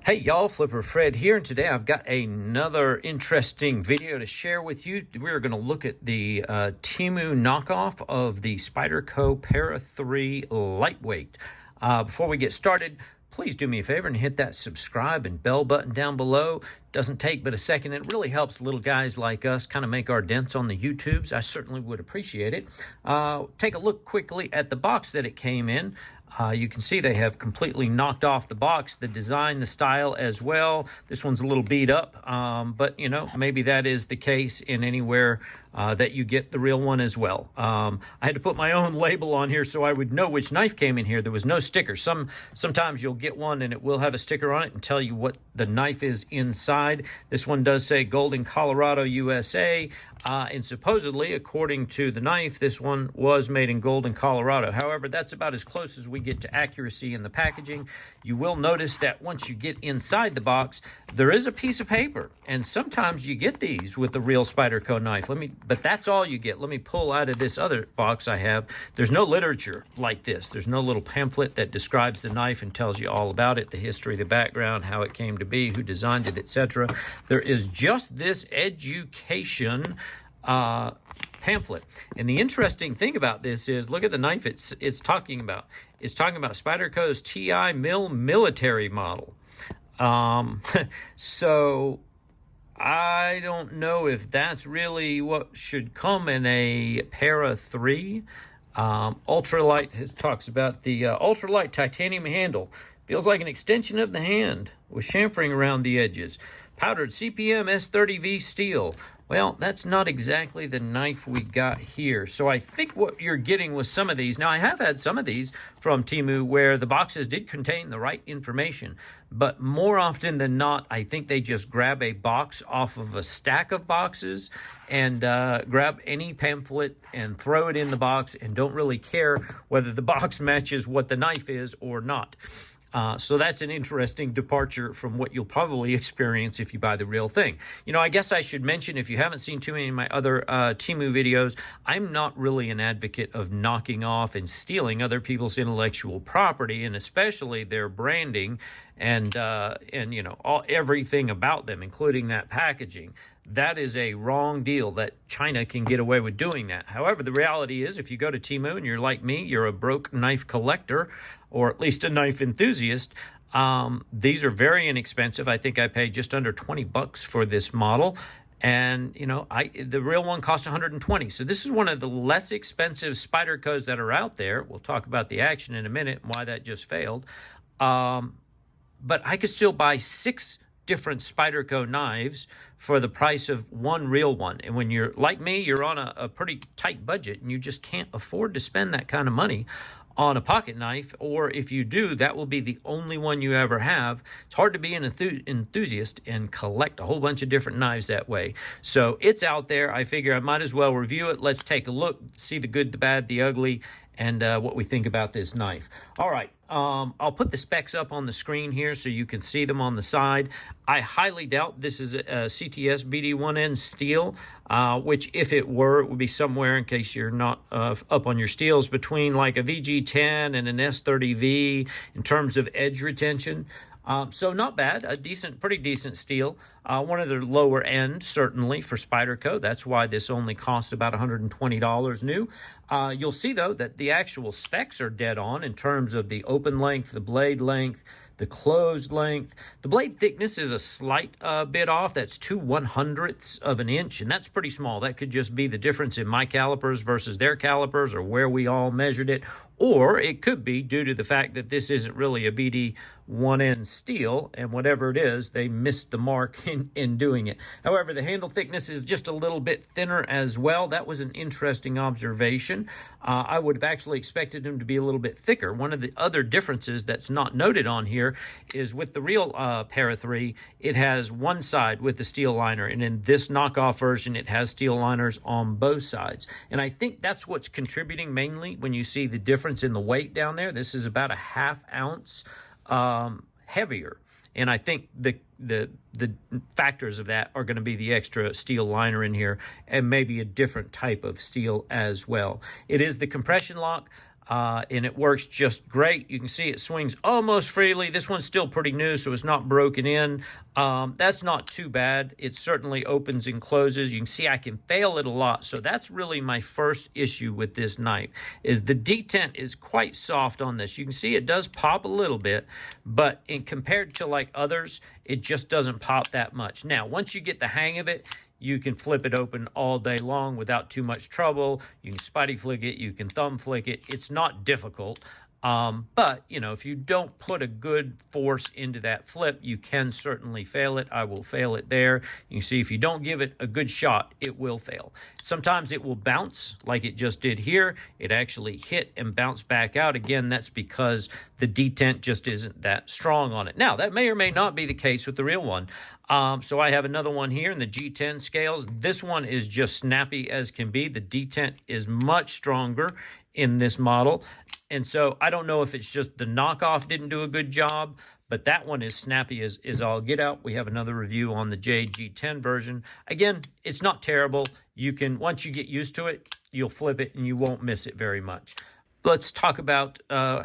Hey y'all, Flipper Fred here, and today I've got another interesting video to share with you. We're going to look at the Temu knockoff of the Spyderco Para 3 Lightweight. Before we get started, please do me a favor and hit that subscribe and bell button down below. Doesn't take but a second. It really helps little guys like us kind of make our dents on the YouTubes. I certainly would appreciate it. Take a look quickly at the box that it came in. You can see they have completely knocked off the box, the design, the style as well. This one's a little beat up, but you know, maybe that is the case in anywhere that you get the real one as well. I had to put my own label on here so I would know which knife came in here. There was no sticker. Sometimes you'll get one and it will have a sticker on it and tell you what the knife is inside. This one does say Golden, Colorado, USA. And supposedly, according to the knife, this one was made in Golden, Colorado. However, that's about as close as we get to accuracy in the packaging. You will notice that once you get inside the box, there is a piece of paper. And sometimes you get these with the real Spyderco knife. But that's all you get. Let me pull out of this other box I have. There's no literature like this. There's no little pamphlet that describes the knife and tells you all about it, the history, the background, how it came to be, who designed it, etc. There is just this education pamphlet. And the interesting thing about this is, look at the knife it's talking about. It's talking about Spyderco's TI military model. So I don't know if that's really what should come in a Para 3. Ultralight talks about the ultralight titanium handle. Feels like an extension of the hand with chamfering around the edges. Powdered CPM S30V steel. Well, that's not exactly the knife we got here. So I think what you're getting with some of these, now I have had some of these from Temu where the boxes did contain the right information, but more often than not, I think they just grab a box off of a stack of boxes and grab any pamphlet and throw it in the box and don't really care whether the box matches what the knife is or not. So that's an interesting departure from what you'll probably experience if you buy the real thing. You know, I guess I should mention, if you haven't seen too many of my other Temu videos, I'm not really an advocate of knocking off and stealing other people's intellectual property, and especially their branding and you know, everything about them, including that packaging. That is a wrong deal that China can get away with doing that. However, the reality is, if you go to Temu and you're like me, you're a broke knife collector, or at least a knife enthusiast, these are very inexpensive. I think I paid just under 20 bucks for this model. And, you know, the real one cost 120. So this is one of the less expensive Spydercos that are out there. We'll talk about the action in a minute and why that just failed. But I could still buy 6 different Spyderco knives for the price of one real one. And when you're like me, you're on a pretty tight budget and you just can't afford to spend that kind of money on a pocket knife, or if you do, that will be the only one you ever have. It's hard to be an enthusiast and collect a whole bunch of different knives that way. So it's out there. I figure I might as well review it. Let's take a look, see the good, the bad, the ugly, and what we think about this knife. All right, I'll put the specs up on the screen here so you can see them on the side. I highly doubt this is a CTS BD1N steel, which if it were, it would be somewhere, in case you're not up on your steels, between like a VG10 and an S30V in terms of edge retention. So not bad, a decent, pretty decent steel. One of the lower end, certainly, for Spyderco. That's why this only costs about $120 new. You'll see, though, that the actual specs are dead on in terms of the open length, the blade length, the closed length. The blade thickness is a slight bit off. That's 2/100ths of an inch, and that's pretty small. That could just be the difference in my calipers versus their calipers, or where we all measured it. Or it could be due to the fact that this isn't really a BD1N steel, and whatever it is, they missed the mark in doing it. However, the handle thickness is just a little bit thinner as well. That was an interesting observation. I would have actually expected them to be a little bit thicker. One of the other differences that's not noted on here is with the real Para 3, it has one side with the steel liner, and in this knockoff version, it has steel liners on both sides. And I think that's what's contributing mainly when you see the difference in the weight down there. This is about a ½ ounce heavier. And I think the factors of that are going to be the extra steel liner in here and maybe a different type of steel as well. It is the compression lock. and it works just great. You can see it swings almost freely. This one's still pretty new, so it's not broken in. That's not too bad. It certainly opens and closes. You can see I can fail it a lot, so that's really my first issue with this knife, is the detent is quite soft on this. You can see it does pop a little bit, but compared to like others, it just doesn't pop that much. Now, once you get the hang of it, you can flip it open all day long without too much trouble. You can spidey flick it. You can thumb flick it. It's not difficult. But, you know, if you don't put a good force into that flip, you can certainly fail it. I will fail it there. You can see if you don't give it a good shot, it will fail. Sometimes it will bounce like it just did here. It actually hit and bounced back out. Again, that's because the detent just isn't that strong on it. Now, that may or may not be the case with the real one. So I have another one here in the G10 scales. This one is just snappy as can be. The detent is much stronger in this model. And so I don't know if it's just the knockoff didn't do a good job, but that one is snappy as all get out. We have another review on the G10 version. Again, it's not terrible. You can, once you get used to it, you'll flip it and you won't miss it very much. Let's talk about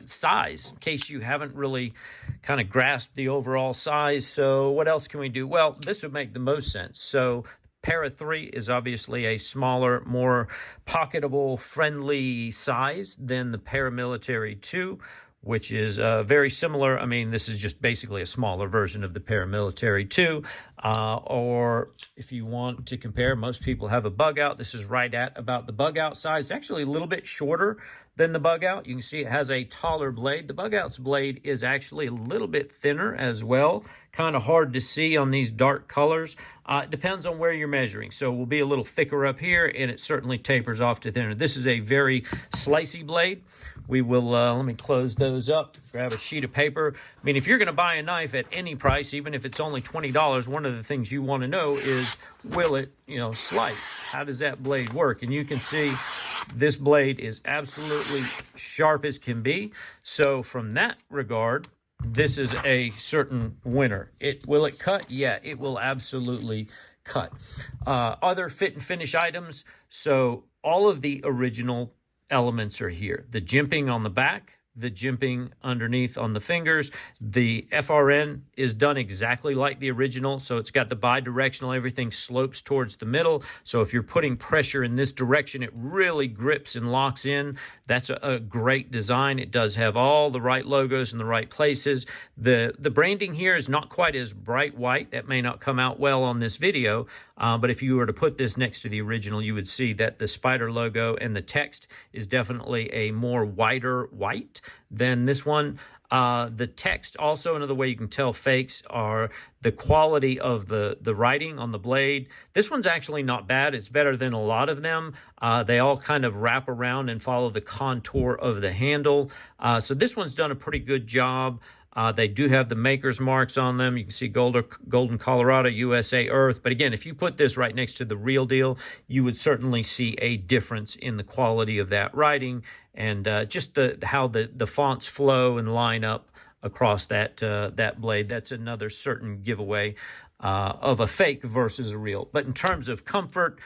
size, in case you haven't really kind of grasped the overall size. So what else can we do? Well, this would make the most sense. So Para 3 is obviously a smaller, more pocketable, friendly size than the Paramilitary 2, which is very similar. I mean, this is just basically a smaller version of the Paramilitary 2. Or if you want to compare, most people have a bug out. This is right at about the bug out size. It's actually a little bit shorter than the bug out. You can see it has a taller blade. The bug out's blade is actually a little bit thinner as well. Kind of hard to see on these dark colors. It depends on where you're measuring. So it will be a little thicker up here, and it certainly tapers off to thinner. This is a very slicey blade. We will, let me close those up, grab a sheet of paper. I mean, if you're going to buy a knife at any price, even if it's only $20, one of the things you want to know is, will it, you know, slice? How does that blade work? And you can see this blade is absolutely sharp as can be. So from that regard, this is a certain winner. Will it cut? Yeah, it will absolutely cut. Other fit and finish items. So all of the original elements are here. The jimping on the back, the jimping underneath on the fingers. The FRN is done exactly like the original, so it's got the bi-directional, everything slopes towards the middle. So if you're putting pressure in this direction, it really grips and locks in. That's a great design. It does have all the right logos in the right places. The branding here is not quite as bright white. That may not come out well on this video, but if you were to put this next to the original, you would see that the spider logo and the text is definitely a more whiter white than this one. The text, also another way you can tell fakes, are the quality of the writing on the blade. This one's actually not bad. It's better than a lot of them. They all kind of wrap around and follow the contour of the handle. So this one's done a pretty good job. They do have the maker's marks on them. You can see Golden, Colorado, USA, Earth. But again, if you put this right next to the real deal, you would certainly see a difference in the quality of that writing and just how the fonts flow and line up across that blade. That's another certain giveaway of a fake versus a real. But in terms of comfort,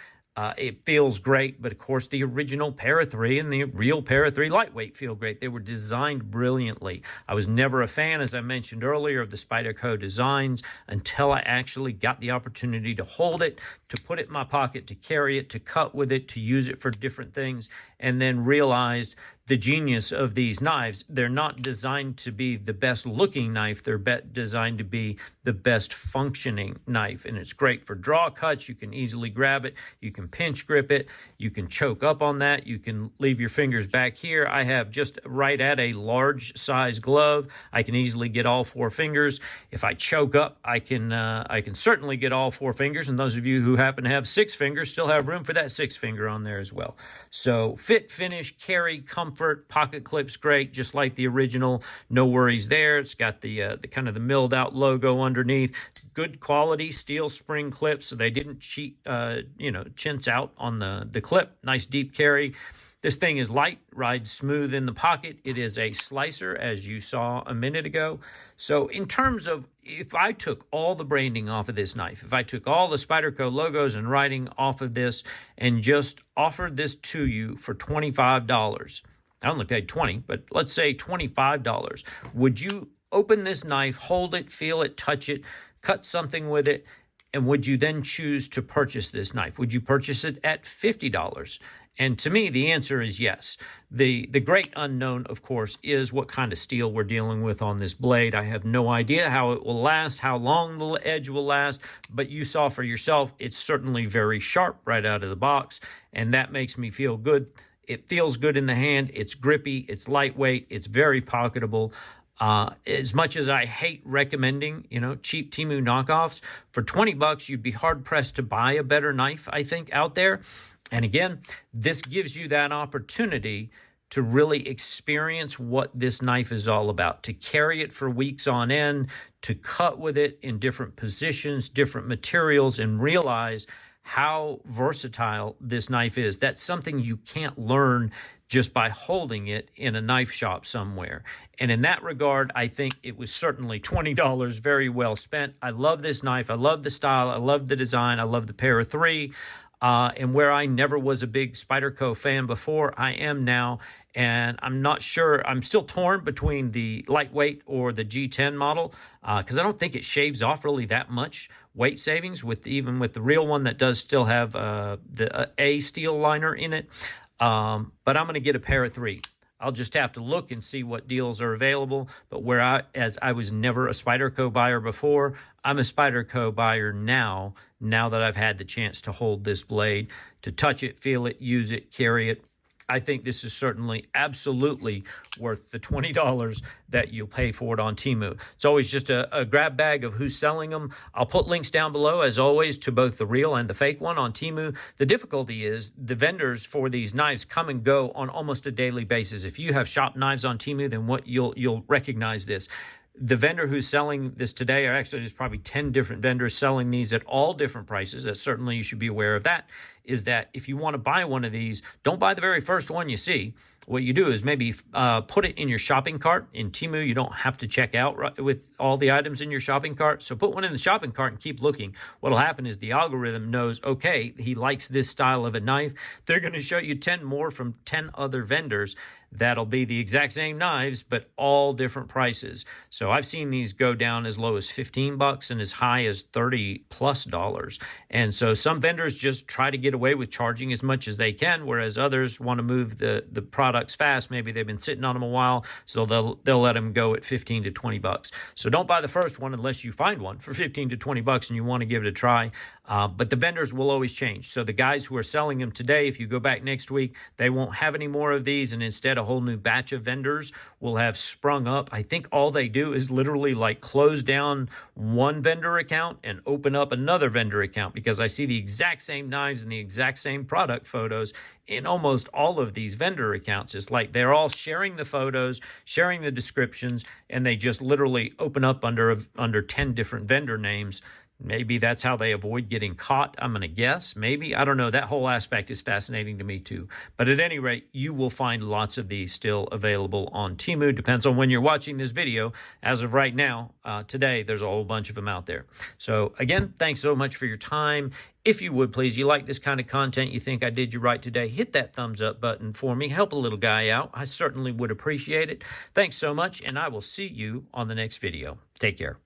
it feels great, but of course the original Para 3 and the real Para 3 lightweight feel great. They were designed brilliantly. I was never a fan, as I mentioned earlier, of the Spyderco designs until I actually got the opportunity to hold it, to put it in my pocket, to carry it, to cut with it, to use it for different things, and then realized the genius of these knives. They're not designed to be the best looking knife. They're designed to be the best functioning knife. And it's great for draw cuts. You can easily grab it. You can pinch grip it. You can choke up on that. You can leave your fingers back here. I have just right at a large size glove. I can easily get all four fingers. If I choke up, I can certainly get all four fingers. And those of you who happen to have 6 fingers still have room for that 6th finger on there as well. So fit, finish, carry, comfort, pocket clips great, just like the original. No worries there. It's got the kind of the milled out logo underneath. Good quality steel spring clips, so they didn't chintz out on the clip. Nice deep carry. This thing is light, rides smooth in the pocket. It is a slicer, as you saw a minute ago. So in terms of, if I took all the branding off of this knife, if I took all the Spyderco logos and writing off of this and just offered this to you for $25, I only paid $20, but let's say $25. Would you open this knife, hold it, feel it, touch it, cut something with it, and would you then choose to purchase this knife? Would you purchase it at $50? And to me, the answer is yes. The great unknown, of course, is what kind of steel we're dealing with on this blade. I have no idea how it will last, how long the edge will last, but you saw for yourself, it's certainly very sharp right out of the box, and that makes me feel good. It feels good in the hand. It's grippy. It's lightweight. It's very pocketable. As much as I hate recommending, cheap Temu knockoffs, for $20, you'd be hard-pressed to buy a better knife, I think, out there. And again, this gives you that opportunity to really experience what this knife is all about, to carry it for weeks on end, to cut with it in different positions, different materials, and realize how versatile this knife is. That's something you can't learn just by holding it in a knife shop somewhere. And in that regard, I think it was certainly $20 very well spent. I love this knife. I love the style. I love the design. I love the Para 3. And where I never was a big Spyderco fan before, I am now. And I'm not sure, I'm still torn between the lightweight or the G10 model, because I don't think it shaves off really that much weight savings, even with the real one that does still have the A steel liner in it. But I'm going to get a Para 3. I'll just have to look and see what deals are available. But as I was never a Spyderco buyer before, I'm a Spyderco buyer now that I've had the chance to hold this blade, to touch it, feel it, use it, carry it. I think this is certainly absolutely worth the $20 that you'll pay for it on Temu. It's always just a grab bag of who's selling them. I'll put links down below, as always, to both the real and the fake one on Temu. The difficulty is the vendors for these knives come and go on almost a daily basis. If you have shopped knives on Temu, then you'll recognize this. The vendor who's selling this today, or actually there's probably 10 different vendors selling these at all different prices. That certainly you should be aware of that, is that if you want to buy one of these, don't buy the very first one you see. What you do is maybe put it in your shopping cart. In Temu, you don't have to check out with all the items in your shopping cart. So put one in the shopping cart and keep looking. What'll happen is the algorithm knows, okay, he likes this style of a knife. They're going to show you 10 more from 10 other vendors. That'll be the exact same knives, but all different prices. So I've seen these go down as low as $15 and as high as $30+. And so some vendors just try to get away with charging as much as they can, whereas others want to move the products fast. Maybe they've been sitting on them a while, so they'll let them go at $15 to $20. So don't buy the first one unless you find one for $15 to $20 and you want to give it a try. But the vendors will always change. So the guys who are selling them today, if you go back next week, they won't have any more of these, and instead a whole new batch of vendors will have sprung up. I think all they do is literally like close down one vendor account and open up another vendor account, because I see the exact same knives and the exact same product photos in almost all of these vendor accounts. It's like they're all sharing the photos, sharing the descriptions, and they just literally open up under 10 different vendor names. Maybe that's how they avoid getting caught, I'm going to guess. Maybe. I don't know. That whole aspect is fascinating to me too. But at any rate, you will find lots of these still available on Temu. Depends on when you're watching this video. As of right now, today, there's a whole bunch of them out there. So again, thanks so much for your time. If you would, please, you like this kind of content, you think I did you right today, hit that thumbs up button for me. Help a little guy out. I certainly would appreciate it. Thanks so much, and I will see you on the next video. Take care.